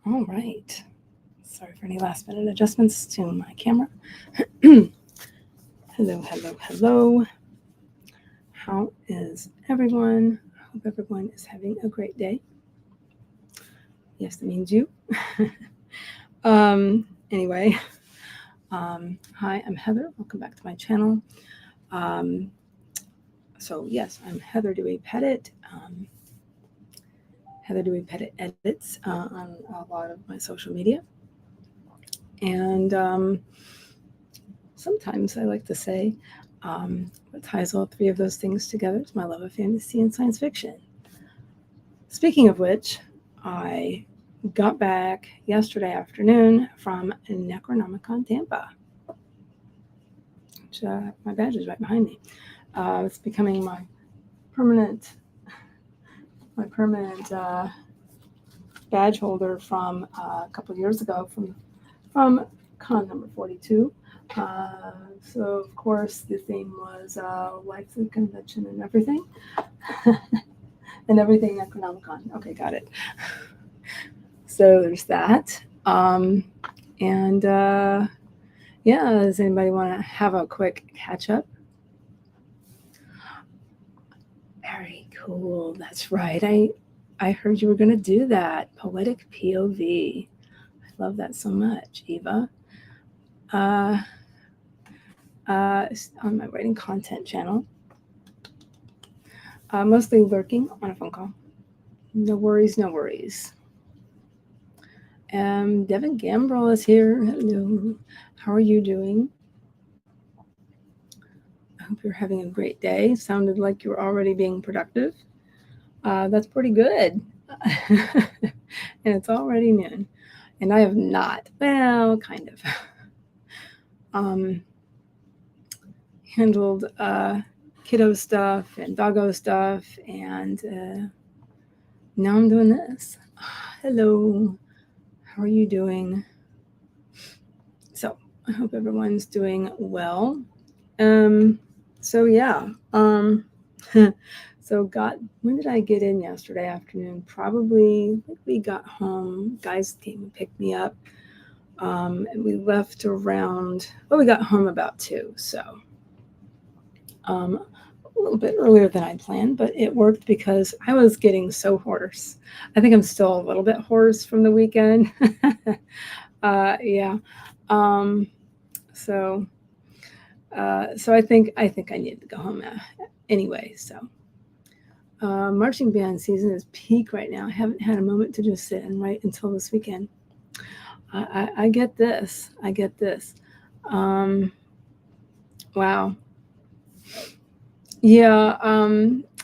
All right. Sorry for any last minute adjustments to my camera. Hello, hello, hello. How is everyone? I hope everyone is having a great day. Yes, that means you. Anyway, hi, I'm Heather. Welcome back to my channel. So yes, I'm Heather Dewey Pettit. Heather Dewey Pettit edits on a lot of my social media. And sometimes I like to say what ties all three of those things together is my love of fantasy and science fiction. Speaking of which, I got back yesterday afternoon from Necronomicon Tampa. Which, my badge is right behind me. It's becoming my permanent badge holder from a couple of years ago from con number 42. So of course the theme was life, the convention, and everything, and everything Necronomicon. Okay, got it. So there's that. Yeah, does anybody want to have a quick catch up? Very cool. That's right. I heard you were going to do that. Poetic POV. I love that so much, Eva. On my writing content channel. Mostly lurking on a phone call. No worries, no worries. Devin Gambrel is here. Hello. How are you doing? I hope you're having a great day. Sounded like you were already being productive. That's pretty good. And it's already noon. And I have not, well, kind of, handled kiddo stuff and doggo stuff. And now I'm doing this. Hello. How are you doing? So I hope everyone's doing well. So yeah. So when did I get in yesterday afternoon? Probably, I think we got home. Guys came and picked me up. And we left around, we got home about 2. So a little bit earlier than I planned, but it worked because I was getting so hoarse. I think I'm still a little bit hoarse from the weekend. Yeah. So I think I needed to go home anyway. So marching band season is peak right now. I haven't had a moment to just sit and write until this weekend. I get this. Wow. Yeah,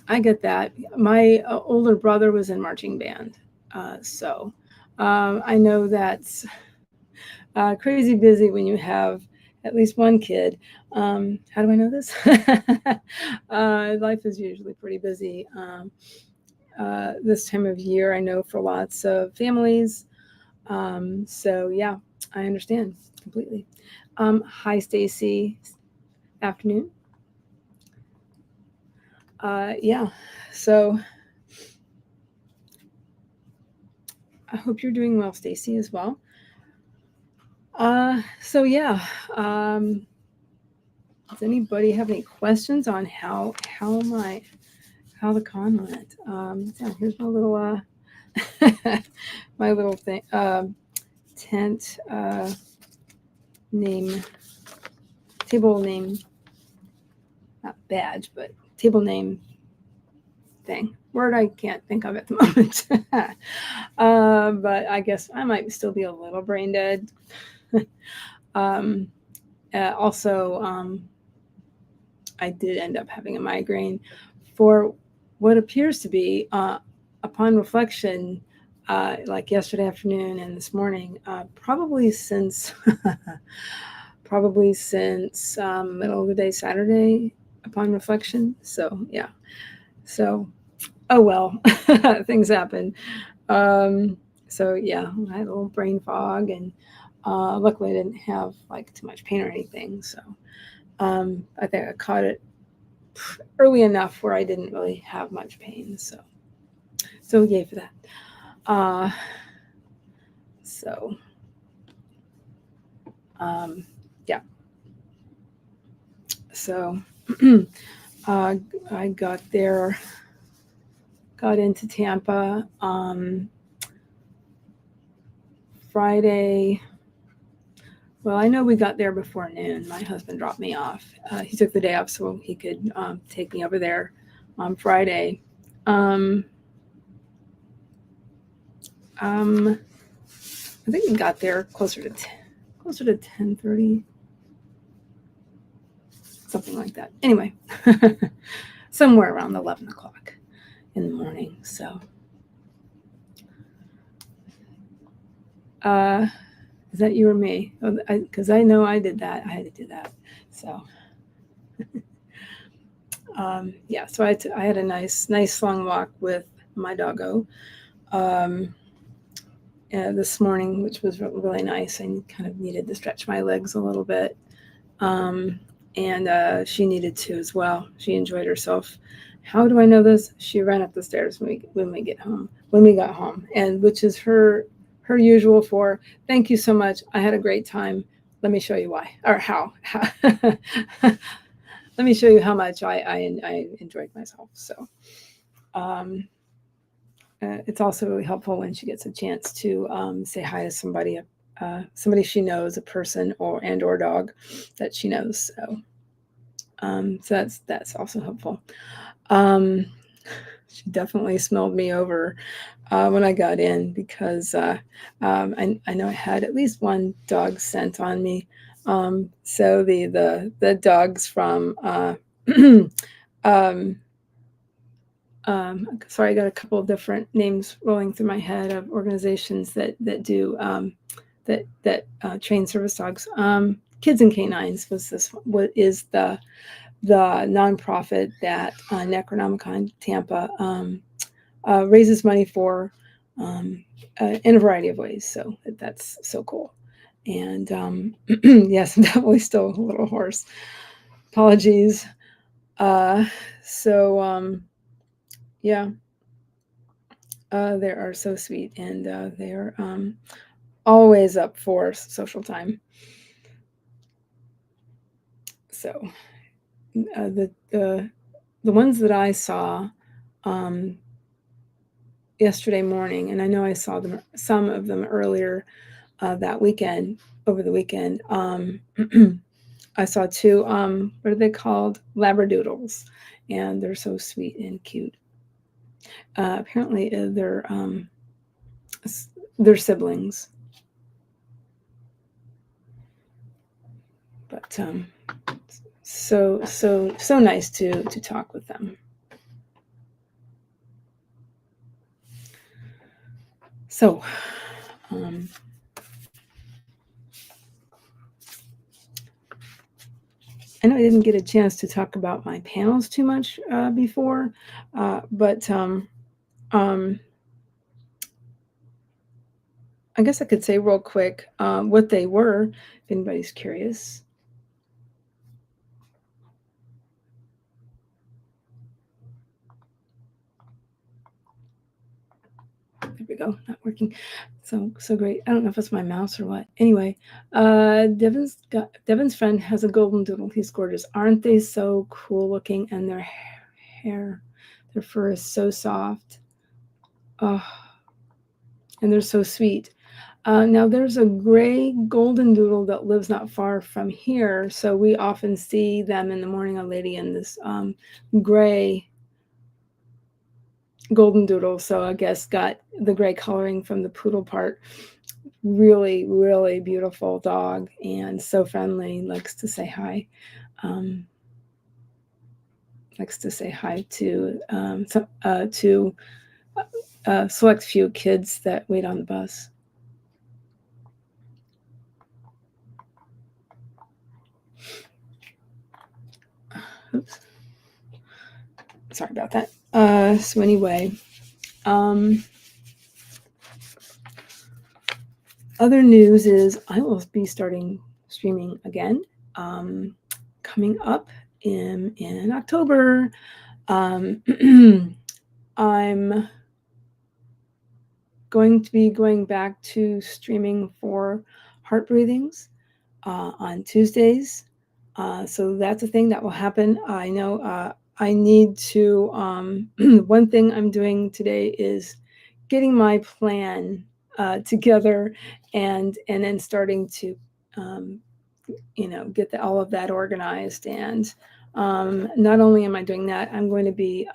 I get that. My older brother was in marching band, so I know that's crazy busy when you have at least one kid. How do I know this? Life is usually pretty busy this time of year, I know, for lots of families. So yeah, I understand completely. Hi, Stacy. Afternoon. Yeah, so I hope you're doing well, Stacy, as well. So yeah, does anybody have any questions on how the con went? Yeah, here's my little my little thing, tent name, table name, not badge, but table name thing. Word I can't think of at the moment. But I guess I might still be a little brain dead. Also, I did end up having a migraine for what appears to be, upon reflection, like yesterday afternoon and this morning, probably since middle of the day Saturday, upon reflection. So yeah. So, oh well, things happen. So yeah, I had a little brain fog, and luckily I didn't have like too much pain or anything. So I think I caught it early enough where I didn't really have much pain. So yay for that. So, yeah. So I got into Tampa Friday. Well, I know we got there before noon. My husband dropped me off. He took the day off so he could take me over there on Friday. I think we got there closer to 10:30, something like that. Anyway, somewhere around 11 o'clock in the morning. So, is that you or me? Because I know I did that. I had to do that. So, yeah. So I had a nice long walk with my doggo this morning, which was really nice. I kind of needed to stretch my legs a little bit. And she needed to as well. She enjoyed herself. How do I know this? She ran up the stairs when we got home, and which is her usual for, thank you so much. I had a great time. Let me show you why, or how. Let me show you how much I enjoyed myself. So it's also really helpful when she gets a chance to say hi to somebody she knows, a person or dog that she knows. So that's also helpful. She definitely smelled me over when I got in because I know I had at least one dog scent on me. So the dogs from sorry, I got a couple of different names rolling through my head of organizations that do train service dogs. Kids and Canines is the nonprofit that Necronomicon Tampa raises money for in a variety of ways. So that's so cool. And yes, I'm definitely still a little hoarse. Apologies. Yeah. They are so sweet, and they're always up for social time. So the ones that I saw yesterday morning, and I know I saw some of them earlier over the weekend. I saw two. What are they called? Labradoodles, and they're so sweet and cute. Apparently, they're siblings. But so nice to talk with them. So I know I didn't get a chance to talk about my panels too much before, but I guess I could say real quick what they were, if anybody's curious. There we go, not working. So great. I don't know if it's my mouse or what. Anyway, Devin's friend has a golden doodle. He's gorgeous. Aren't they so cool looking? And their fur is so soft. Oh, and they're so sweet. Now there's a gray golden doodle that lives not far from here, so we often see them in the morning. A lady in this gray golden doodle, so I guess got the gray coloring from the poodle part. Really, really beautiful dog, and so friendly. Likes to say hi. Likes to say hi to select few kids that wait on the bus. Oops. Sorry about that. So anyway, other news is I will be starting streaming again coming up in October. I'm going to be going back to streaming for heart breathings on Tuesdays. So that's a thing that will happen. I know I need to, one thing I'm doing today is getting my plan together and then starting to, get all of that organized. And not only am I doing that, I'm going to be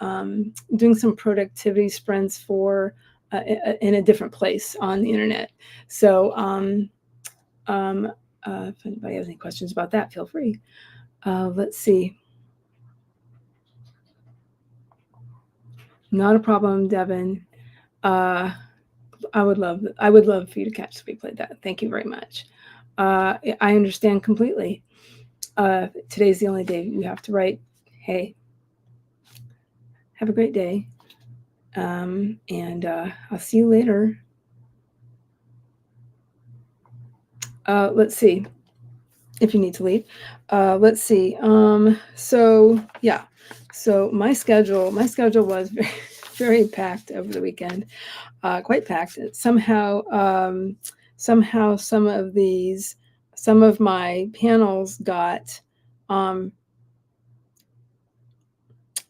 doing some productivity sprints for in a different place on the internet. So if anybody has any questions about that, feel free. Let's see. Not a problem, Devin. I would love for you to catch the replay. That. Thank you very much. I understand completely. Today's the only day you have to write. Hey, have a great day. And I'll see you later. Let's see if you need to leave. Let's see. So yeah. So my schedule was very, very packed over the weekend. Quite packed. Somehow some of my panels got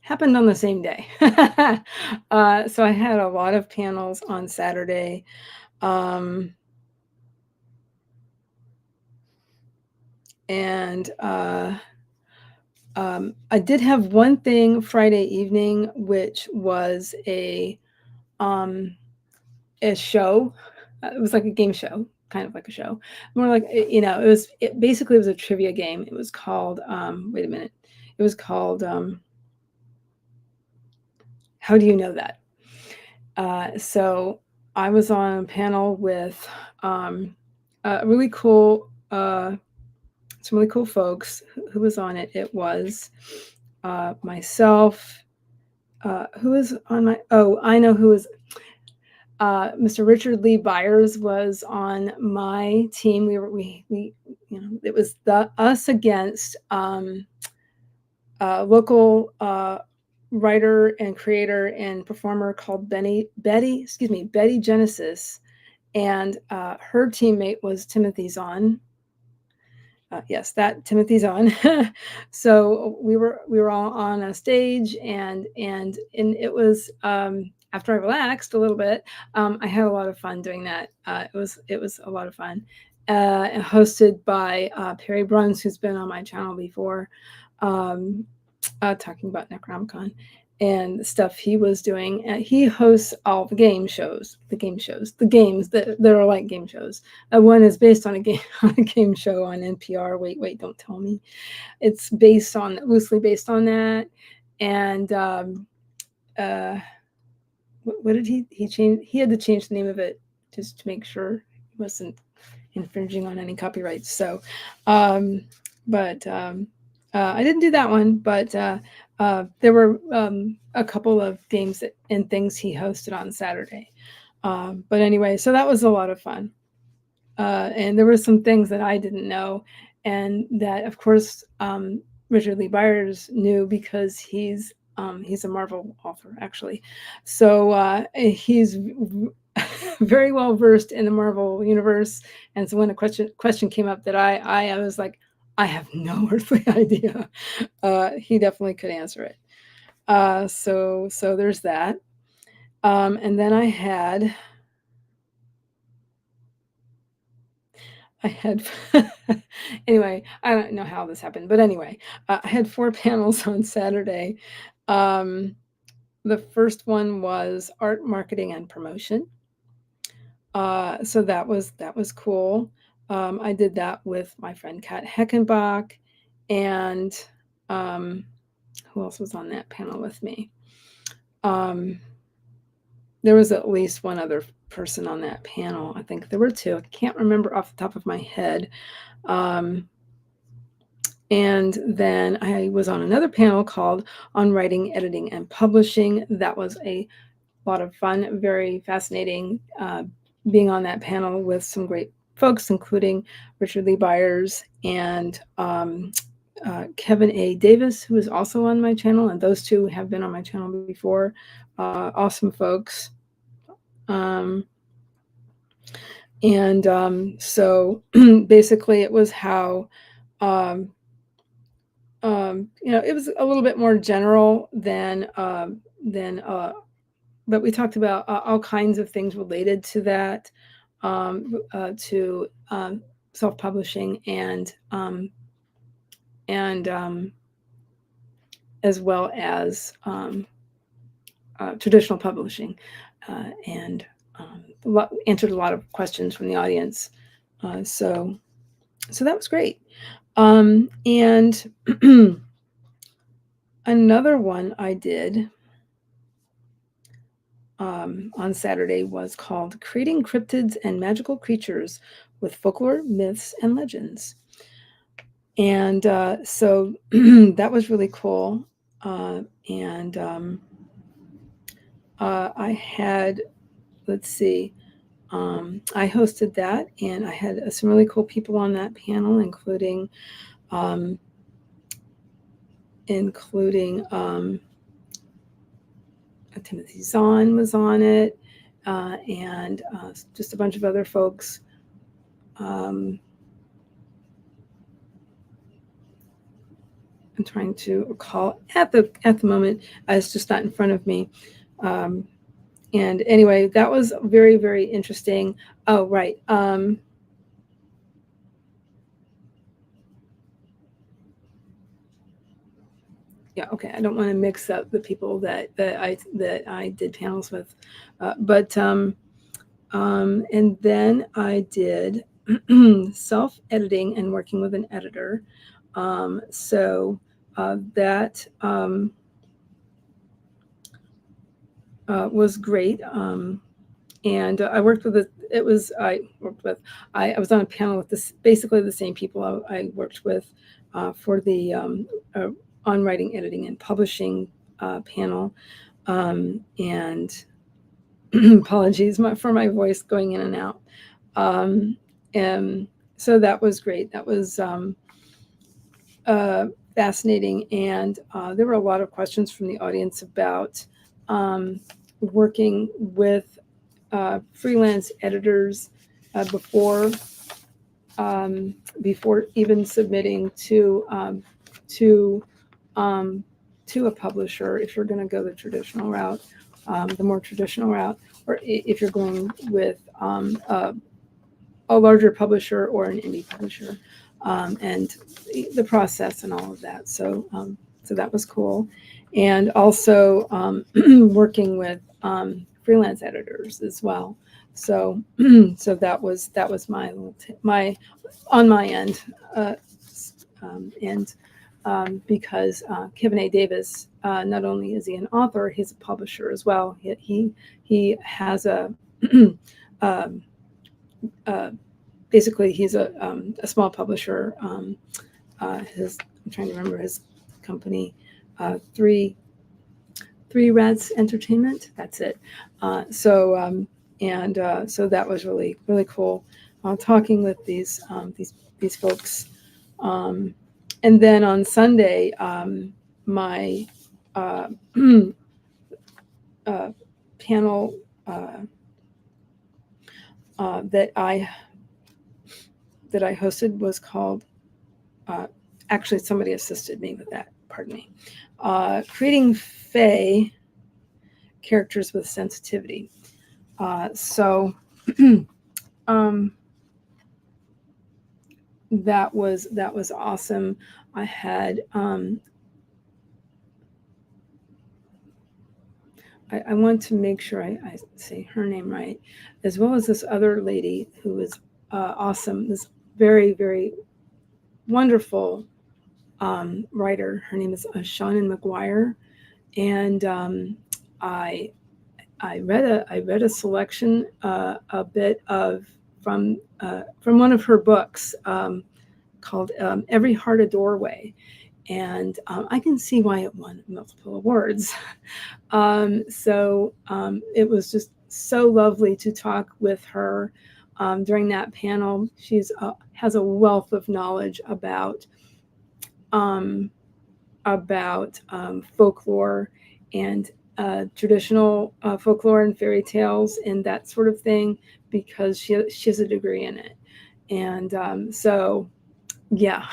happened on the same day. So I had a lot of panels on Saturday. And I did have one thing Friday evening, which was a show. It was like a game show, kind of like a show. More like, it basically was a trivia game. It was called, wait a minute. It was called, How Do You Know That? So I was on a panel with some really cool folks who was on it. It was myself, who was on my, I know who was, Mr. Richard Lee Byers was on my team. It was us against local writer and creator and performer called Betty Genesis, and her teammate was Timothy Zahn. Yes, that Timothy Zahn. So we were all on a stage, and it was after I relaxed a little bit, I had a lot of fun doing that. It was a lot of fun. Hosted by Perry Bruns, who's been on my channel before, talking about Necronomicon and the stuff he was doing. He hosts all the games that are like game shows. One is based on a game show on NPR. Wait, don't tell me. It's loosely based on that. And what did he change? He had to change the name of it just to make sure he wasn't infringing on any copyrights. So, I didn't do that one, but there were a couple of games and things he hosted on Saturday. But anyway, so that was a lot of fun. And there were some things that I didn't know, and that, of course, Richard Lee Byers knew because he's a Marvel author, actually. So he's very well versed in the Marvel universe. And so when a question came up that I was like, I have no earthly idea. He definitely could answer it. So there's that. And then I had anyway, I don't know how this happened, but anyway, I had 4 panels on Saturday. The first one was art, marketing, and promotion. So that was cool. I did that with my friend Kat Heckenbach, and who else was on that panel with me? There was at least one other person on that panel. I think there were 2. I can't remember off the top of my head. And then I was on another panel called On Writing, Editing, and Publishing. That was a lot of fun, very fascinating, being on that panel with some great folks, including Richard Lee Byers and Kevin A. Davis, who is also on my channel, and those 2 have been on my channel before. Awesome folks. And so basically it was how, it was a little bit more general than, but we talked about all kinds of things related to that, to self-publishing and as well as traditional publishing, and answered a lot of questions from the audience. So that was great. And another one I did on Saturday was called Creating Cryptids and Magical Creatures with Folklore, Myths, and Legends. And so that was really cool. And I had, let's see, I hosted that, and I had some really cool people on that panel, including Timothy Zahn was on it, and just a bunch of other folks. I'm trying to recall at the moment. It's just not in front of me. And anyway, that was very, very interesting. Oh, right. Yeah, okay. I don't want to mix up the people that I did panels with, and then I did self-editing and working with an editor. So that was great. And I worked with I was on a panel with basically the same people I worked with for the on writing, editing, and publishing panel. And apologies for my voice going in and out. And so that was great. That was fascinating. And there were a lot of questions from the audience about working with freelance editors before even submitting to a publisher, if you're going to go the traditional route, the more traditional route, or if you're going with a larger publisher or an indie publisher, and the process and all of that. So that was cool. And also working with freelance editors as well. So that was my on my end, and because Kevin A. Davis, not only is he an author, he's a publisher as well. He has a basically he's a small publisher. I'm trying to remember his company, Three Rats Entertainment. That's it. So that was really, really cool. Talking with these folks. And then on Sunday, my panel that I hosted was called, actually somebody assisted me with that, pardon me, Creating Fae Characters with Sensitivity. So that was awesome. I had I want to make sure I say her name right, as well as this other lady who was awesome. This very, very wonderful writer. Her name is Seanan McGuire, and I read a selection a bit from one of her books called Every Heart a Doorway. And I can see why it won multiple awards. So it was just so lovely to talk with her during that panel. She's has a wealth of knowledge about folklore and traditional folklore and fairy tales and that sort of thing, because she has a degree in it. And so, yeah,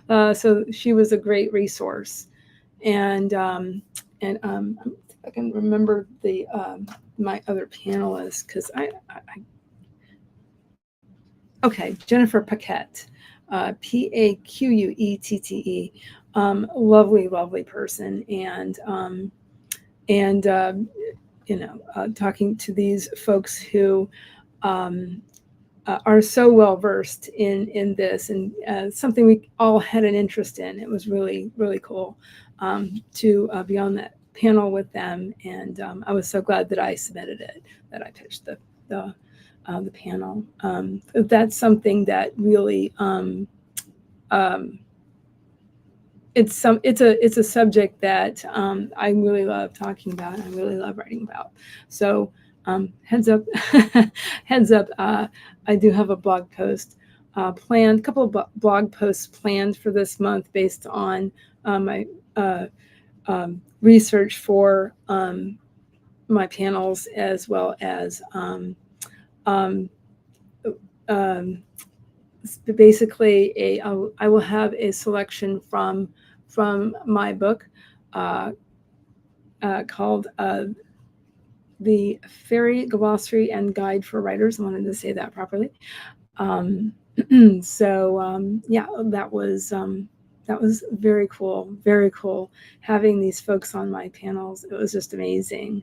so she was a great resource. And if I can remember the my other panelists, because okay, Jennifer Paquette, Paquette, lovely, lovely person, and talking to these folks who are so well versed in this, and something we all had an interest in. It was really, really cool to be on that panel with them, and I was so glad that I submitted it, that I pitched the panel. That's something that really it's a subject that I really love talking about, and I really love writing about. So heads up, heads up. I do have a blog post planned, a couple of blog posts planned for this month based on my research for my panels, as well as basically I will have a selection from my book called The Fairy Glossary and Guide for Writers. I wanted to say that properly. Yeah, that was very cool having these folks on my panels. It was just amazing.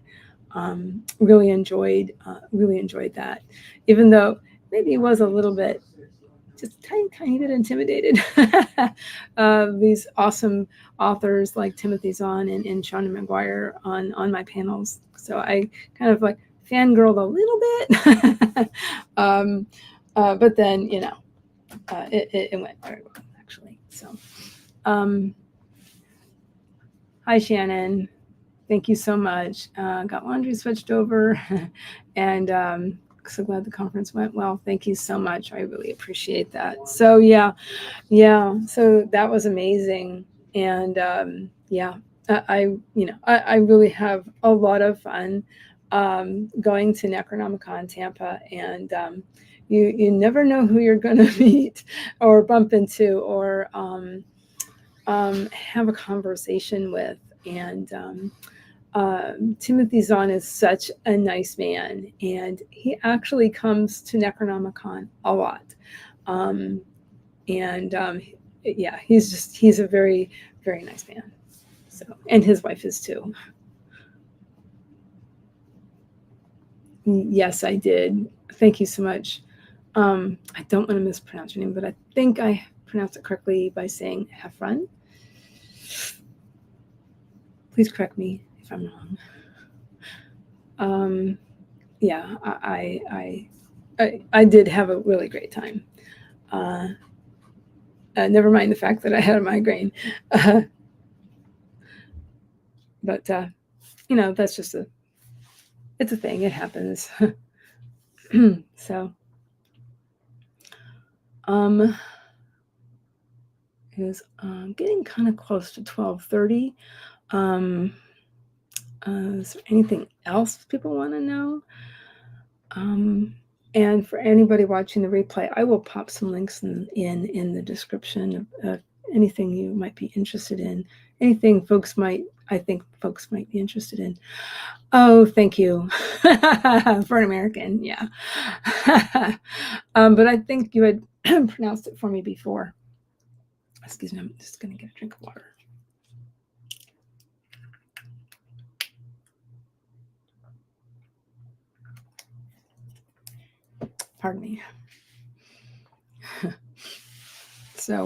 Really enjoyed that, even though maybe it was a little bit, just tiny bit intimidated. These awesome authors like Timothy Zahn and Seanan McGuire on my panels. So I kind of like fangirled a little bit. But then, it went very well, actually. So, hi, Shannon. Thank you so much. Got laundry switched over, and so glad the conference went well. Thank you so much. I really appreciate that. So yeah. So that was amazing, and I really have a lot of fun going to Necronomicon Tampa, and you never know who you're going to meet or bump into or have a conversation with. And Timothy Zahn is such a nice man, and he actually comes to Necronomicon a lot. Yeah, he's a very, very nice man. So, and his wife is too. Yes, I did. Thank you so much. I don't want to mispronounce your name, but I think I pronounced it correctly by saying Heffron. Please correct me if I'm wrong. Yeah, I did have a really great time. Never mind the fact that I had a migraine. But that's just it's a thing. It happens. So, is getting kind of close to 12:30. Is there anything else people want to know? And for anybody watching the replay, I will pop some links in the description of anything you might be interested in, anything I think folks might be interested in. Oh, thank you. For an American, yeah. But I think you had pronounced it for me before. Excuse me, I'm just going to get a drink of water. Pardon me. So,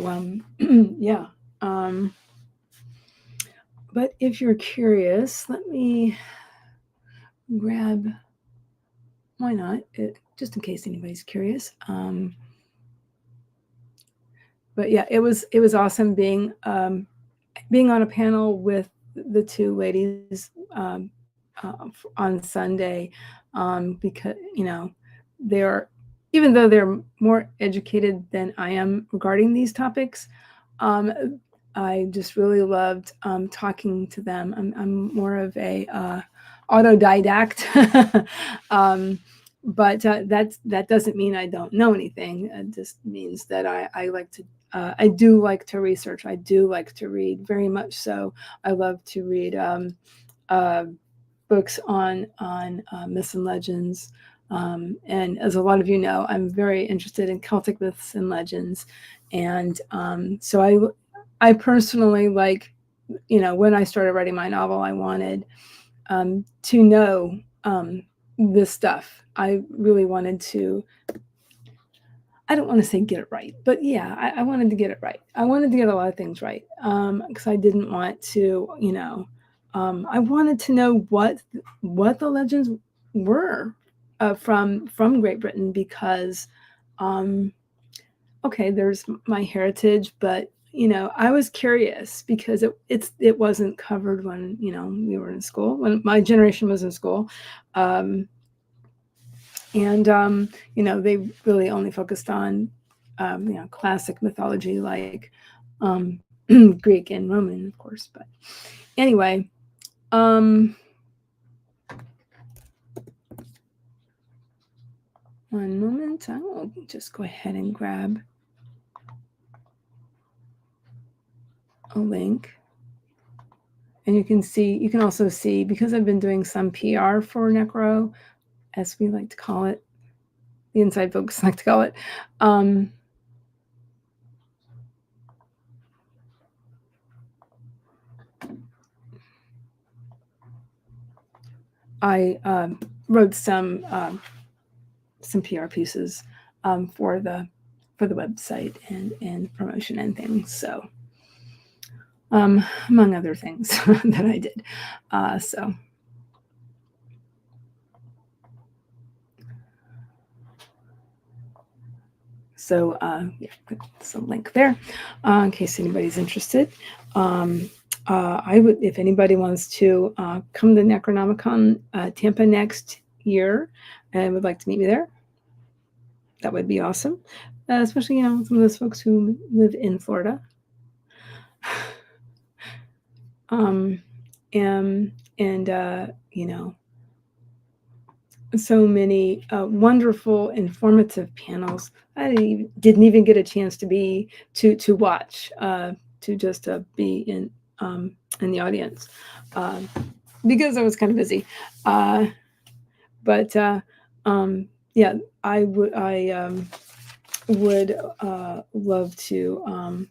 yeah. But if you're curious, let me grab, why not, just in case anybody's curious. But yeah, it was awesome being on a panel with the two ladies on Sunday, because even though they're more educated than I am regarding these topics, I just really loved talking to them. I'm more of a autodidact, but that doesn't mean I don't know anything. It just means that I like to. I do like to research. I do like to read very much so. I love to read books on myths and legends. And as a lot of you know, I'm very interested in Celtic myths and legends. And so I personally, like, when I started writing my novel, I wanted to know this stuff. I really wanted to, I don't want to say get it right, but yeah, I wanted to get it right. I wanted to get a lot of things right because I didn't want to, I wanted to know what the legends were from Great Britain because, okay, there's my heritage, but I was curious because it wasn't covered when we were in school, when my generation was in school. And they really only focused on classic mythology like Greek and Roman, of course. But anyway, one moment. I will just go ahead and grab a link. And you can also see, because I've been doing some PR for Necro, as we like to call it, the inside folks like to call it. I wrote some PR pieces for the website and promotion and things. So, among other things that I did. So yeah, put some link there in case anybody's interested. I would, if anybody wants to come to Necronomicon Tampa next year and would like to meet me there, that would be awesome. Especially, some of those folks who live in Florida. So many wonderful, informative panels. I didn't even get a chance to watch, to just be in the audience because I was kind of busy. But yeah, I would love to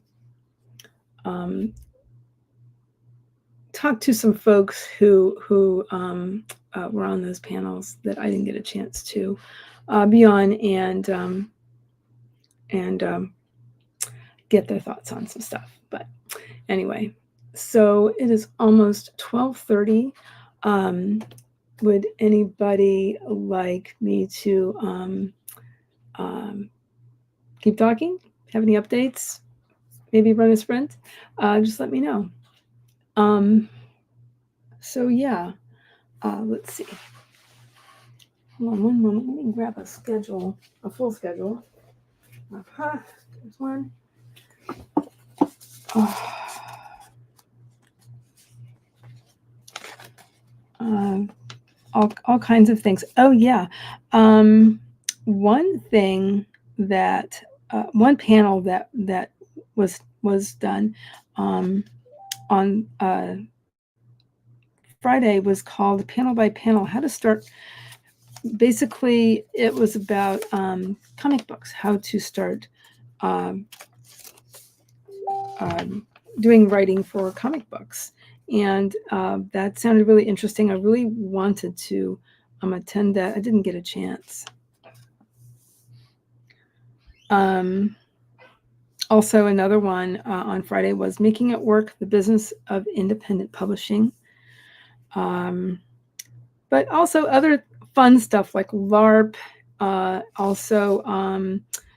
talk to some folks who were on those panels that I didn't get a chance to be on and get their thoughts on some stuff. But anyway, so it is almost 12:30. Would anybody like me to keep talking? Have any updates? Maybe run a sprint? Just let me know. So yeah, let's see. Hold on one moment. Let me grab a schedule, a full schedule. There's one. All kinds of things. Oh yeah, one thing that one panel that was done on Friday was called Panel by Panel: How to Start. Basically, it was about comic books, how to start doing writing for comic books. And that sounded really interesting. I really wanted to attend that. I didn't get a chance. Also, another one on Friday was Making It Work, the Business of Independent Publishing. But also other fun stuff like LARP. Also,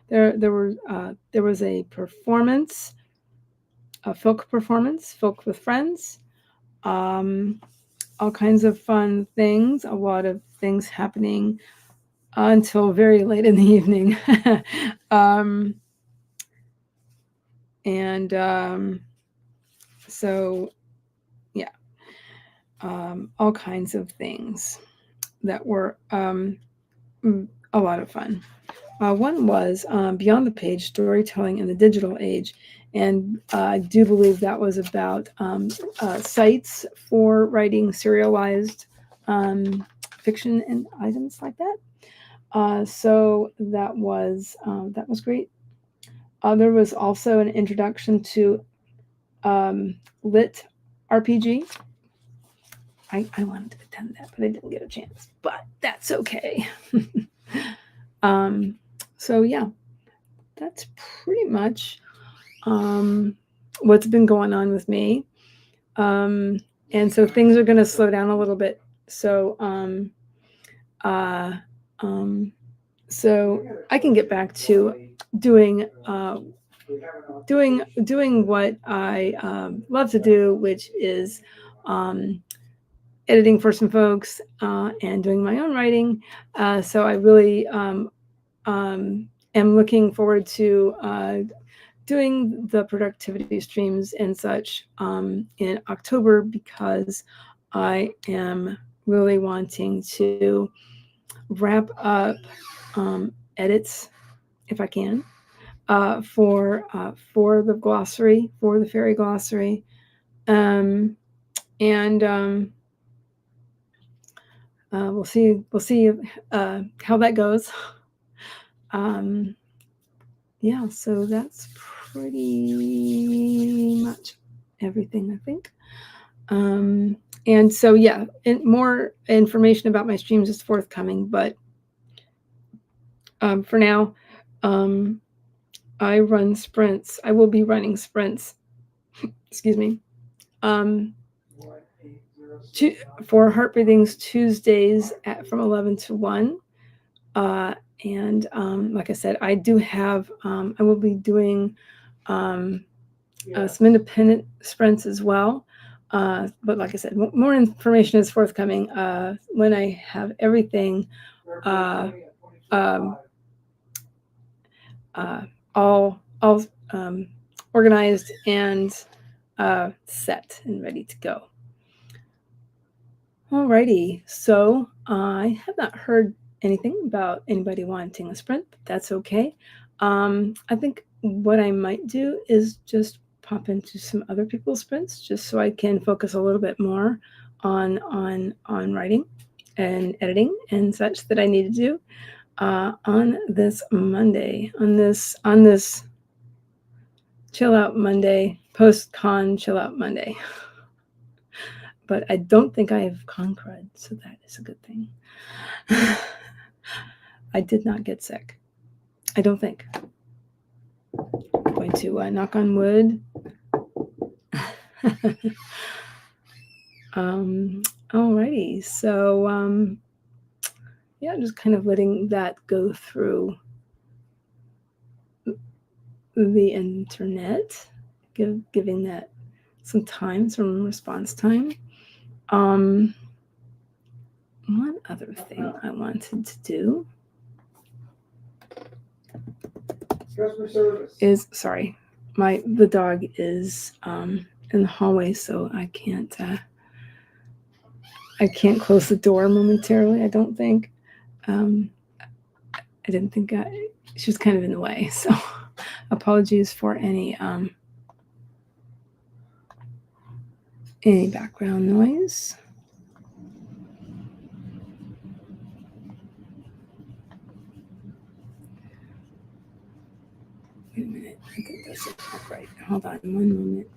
there was a performance, a folk performance, folk with friends. All kinds of fun things. A lot of things happening until very late in the evening. So yeah, all kinds of things that were a lot of fun. One was Beyond the Page, Storytelling in the Digital Age. And I do believe that was about sites for writing serialized fiction and items like that. So that was great. There was also an introduction to Lit RPG. I wanted to attend that, but I didn't get a chance. But that's okay. So yeah, that's pretty much what's been going on with me. And so things are going to slow down a little bit. So so I can get back to doing what I love to do, which is editing for some folks and doing my own writing. So I really am looking forward to doing the productivity streams and such in October, because I am really wanting to wrap up edits, if I can, for the glossary, for the fairy glossary, and we'll see how that goes. Yeah, so that's pretty much everything, I think. And so yeah, and more information about my streams is forthcoming, but for now, I run sprints. I will be running sprints. Excuse me. For Heart Breathings Tuesdays from 11 to 1. And like I said, I do have, I will be doing some independent sprints as well. But like I said, more information is forthcoming when I have everything all organized and set and ready to go. Alrighty, so I have not heard anything about anybody wanting a sprint, but that's okay. I think what I might do is just pop into some other people's sprints, just so I can focus a little bit more on writing and editing and such that I need to do on this Monday, on this chill out Monday, post-con chill out Monday. But I don't think I have con crud, so that is a good thing. I did not get sick. I don't think. I'm going to knock on wood. Alrighty, so yeah, just kind of letting that go through the internet, giving that some time, some response time. One other thing I wanted to do is, sorry, the dog is in the hallway, so I can't close the door momentarily. I don't think. I didn't think she was kind of in the way, so apologies for any background noise. Wait a minute, I think that's it. Right, hold on 1 moment.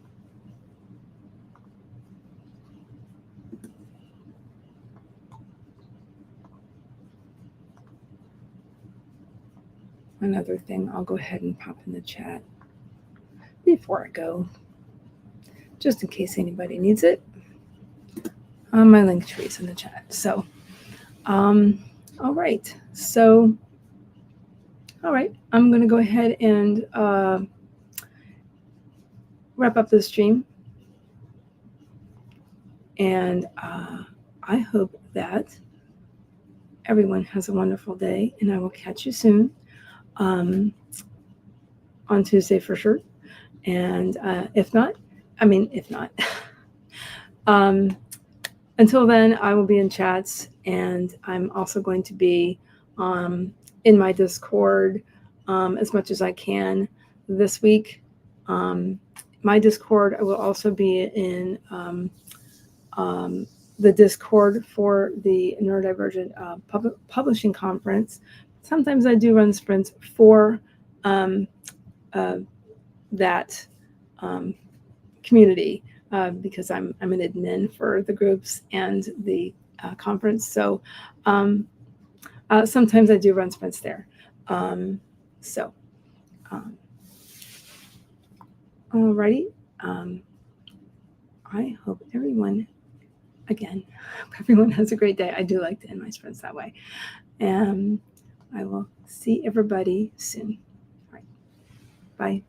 Another thing, I'll go ahead and pop in the chat before I go, just in case anybody needs it. My link tree is in the chat. So, all right. So, all right, I'm going to go ahead and wrap up the stream. And I hope that everyone has a wonderful day, and I will catch you soon on Tuesday for sure. And if not, I mean, if not. Until then, I will be in chats, and I'm also going to be in my Discord as much as I can this week. My Discord, I will also be in the Discord for the Neurodivergent Publishing Conference. Sometimes I do run sprints for that community because I'm an admin for the groups and the conference. So sometimes I do run sprints there. Alrighty. I hope everyone has a great day. I do like to end my sprints that way. And I will see everybody soon. All right. Bye.